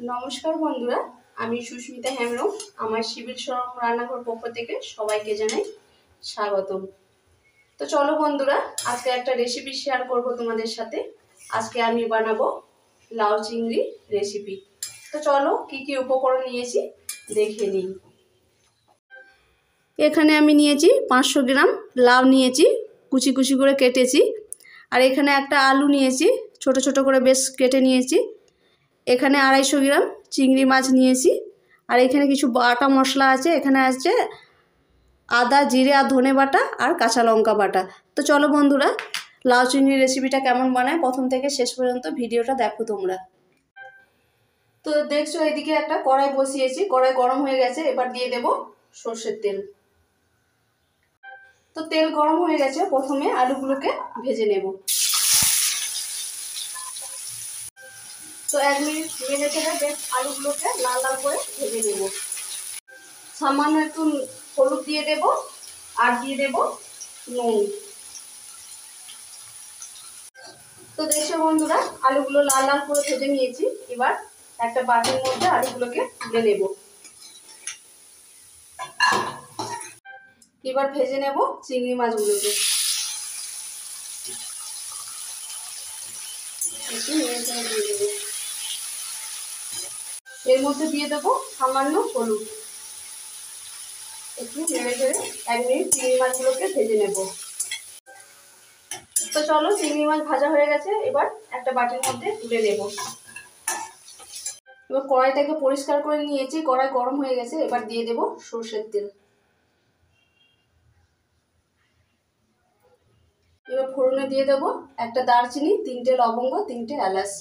নমস্কার বন্ধুরা, আমি সুস্মিতা হেমব্রম। আমার শিবির সরম রান্নাঘর পক্ষ থেকে সবাইকে জানাই স্বাগতম। তো চলো বন্ধুরা, আজকে একটা রেসিপি শেয়ার করব তোমাদের সাথে। আজকে আমি বানাবো লাউ চিংড়ি রেসিপি। তো চলো কি কি উপকরণ নিয়েছি দেখে নিই। এখানে আমি নিয়েছি 500 গ্রাম লাউ নিয়েছি, কুচি কুচি করে কেটেছি। আর এখানে একটা আলু নিয়েছি, ছোট ছোট করে বেশ কেটে নিয়েছি। এখানে 250 গ্রাম চিংড়ি মাছ নিয়েছি। আর এখানে কিছু বাটা মশলা আছে, এখানে আছে আদা, জিরে আর ধনে বাটা আর কাঁচা লঙ্কা বাটা। তো চলো বন্ধুরা, লাউ চিংড়ি রেসিপিটা কেমন বানায় প্রথম থেকে শেষ পর্যন্ত ভিডিওটা দেখো তোমরা। তো দেখছো এদিকে একটা কড়াই বসিয়েছি, কড়াই গরম হয়ে গেছে। এবার দিয়ে দেব সর্ষের তেল। তো তেল গরম হয়ে গেছে, প্রথমে আলুগুলোকে ভেজে নেব। তো 1 মিনিট নেড়ে চেড়ে বেশ আলুগুলোকে লাল লাল করে ভেজে নেব। সামান্য একটু হলুদ দিয়ে দেব আর দিয়ে দেব নুন। তো দেখছো বন্ধুরা, আলুগুলো লাল লাল করে ভেজে নিয়েছি। এবার একটা বাটির মধ্যে আলুগুলোকে তুলে নেব। এবার ভেজে নেব চিংড়ি মাছগুলোকে। একটু নেড়ে চেড়ে দিয়ে দেবো। এর মধ্যে দিয়ে দেবো সামান্য হলুদ। একটু নেড়ে চেড়ে 1 মিনিট চিংড়ি মাছগুলোকে ভেজে নেব। তো চলো, চিংড়ি মাছ ভাজা হয়ে গেছে। এবার একটা বাটির মধ্যে তুলে নেব। এবার কড়াইটাকে পরিষ্কার করে নিয়েছি, কড়াই গরম হয়ে গেছে। এবার দিয়ে দেব সর্ষের তেল। এবার ফোড়নে দিয়ে দেবো একটা দারচিনি, 3টে লবঙ্গ, 3টে এলাচ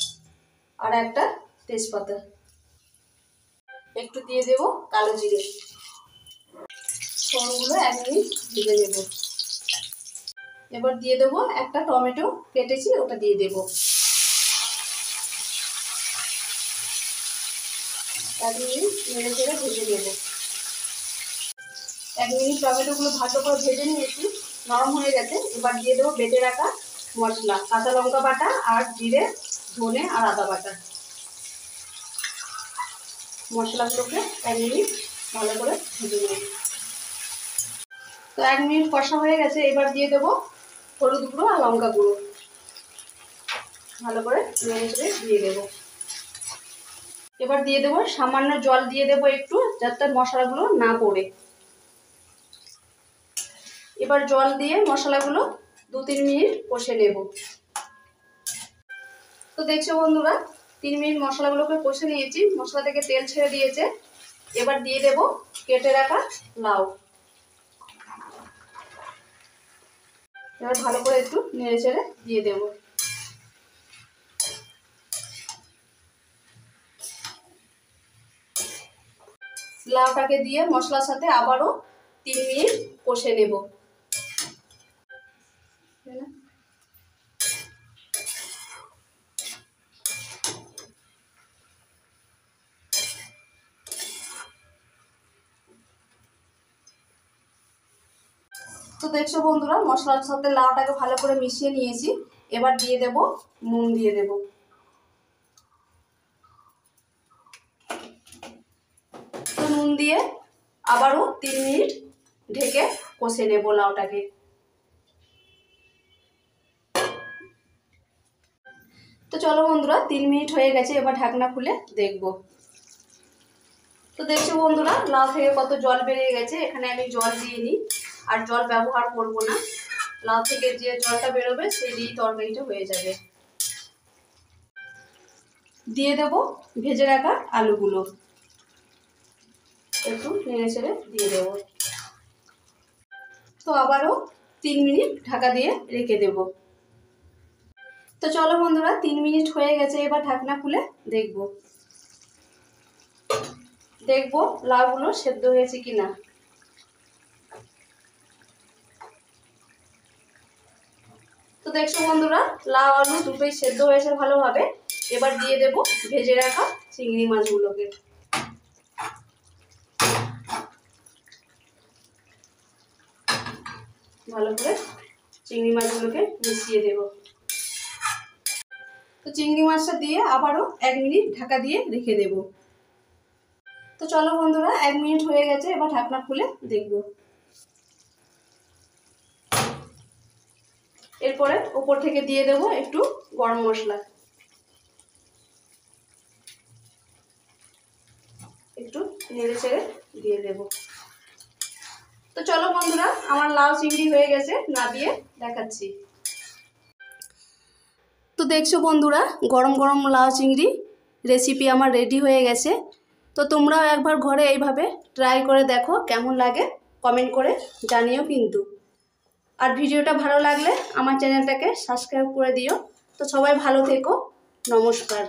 আর একটা তেজপাতা। একটু দিয়ে দেবো কালো জিরে। ফোড়নগুলো 1 মিনিট ভেজে নেব। এবার দিয়ে দেবো একটা টমেটো কেটেছি, ওটা দিয়ে দেবো। 1 মিনিট নেড়ে চেড়ে ভেজে নেব। 1 মিনিট টমেটোগুলো ভালো করে ভেজে নিয়েছি, নরম হয়ে গেছে। এবার দিয়ে দেবো বেটে রাখা মশলা, কাঁচা লঙ্কা বাটা আর জিরে, ধনে আর আদা বাটা। মশলাগুলোকে 1 মিনিট ভালো করে ভেজে নেব। তো 1 মিনিট কষা হয়ে গেছে। এবার দিয়ে দেবো হলুদ গুঁড়ো আর লঙ্কা গুঁড়ো। ভালো করে নেড়ে চেড়ে দিয়ে দেবো। এবার দিয়ে দেবো সামান্য জল দিয়ে দেবো একটু, যাতে মশলাগুলো না পড়ে। এবার জল দিয়ে মশলাগুলো 2-3 মিনিট কষে নেব। তো দেখছো বন্ধুরা, 3 মিনিট মশলাগুলোকে কষে নিয়েছি, মশলা থেকে তেল ছেড়ে দিয়েছে। এবার দিয়ে দেব কেটে রাখা লাউ। এবার ভালো করে একটু নেড়ে চেড়ে দিয়ে দেব। লাউটাকে দিয়ে মশলার সাথে আবারও 3 মিনিট কষে নেব। তো দেখছো বন্ধুরা, মশলার সাথে লাউটাকে ভালো করে মিশিয়ে নিয়েছি। এবার দিয়ে দেব নুন দিয়ে দেব। তো নুন দিয়ে আবারও 3 মিনিট ঢেকে কষে নেব লাউটাকে। তো চলো বন্ধুরা, 3 মিনিট হয়ে গেছে। এবার ঢাকনা খুলে দেখব। তো দেখছো বন্ধুরা, লাউ থেকে কত জল বেরিয়ে গেছে। এখানে আমি জল দিইনি আর জল ব্যবহার করব না। লাউ থেকে যে জলটা বেরোবে সেই দিয়েই তরকারিটা হয়ে যাবে। দিয়ে দেব ভেজে রাখা আলুগুলো। একটু নেড়ে চেড়ে দিয়ে দেব। তো আবারও 3 মিনিট ঢাকা দিয়ে রেখে দেব। তো চলো বন্ধুরা, 3 মিনিট হয়ে গেছে। এবার ঢাকনা খুলে দেখব লাউগুলো সেদ্ধ হয়েছে কিনা। তো দেখছো বন্ধুরা, লাউ আলু দুটোই সেদ্ধ হয়েছে ভালোভাবে। এবার দিয়ে দেব ভেজে রাখা চিংড়ি মাছগুলোকে। ভালো করে চিংড়ি মাছগুলোকে মিশিয়ে দেব। তো তো চিংড়ি মাছটা দিয়ে আবারও 1 মিনিট ঢাকা দিয়ে রেখে দেব। তো চলো বন্ধুরা, 1 মিনিট হয়ে গেছে, এবার ঢাকনা খুলে দেখব। এরপরে উপর থেকে দিয়ে দেব একটু গরম মশলা, একটু নেড়ে চেড়ে দিয়ে দেব। তো চলো বন্ধুরা, আমার লাউ চিংড়ি হয়ে গেছে, নামিয়ে দেখাচ্ছি। তো দেখছো বন্ধুরা, গরম গরম লাউ চিংড়ি রেসিপি আমার রেডি হয়ে গেছে। তো তোমরাও একবার ঘরে এইভাবে ট্রাই করে দেখো, কেমন লাগে কমেন্ট করে জানিও কিন্তু। আর ভিডিওটা ভালো লাগলে আমার চ্যানেলটাকে সাবস্ক্রাইব করে দিও। তো সবাই ভালো থেকো, নমস্কার।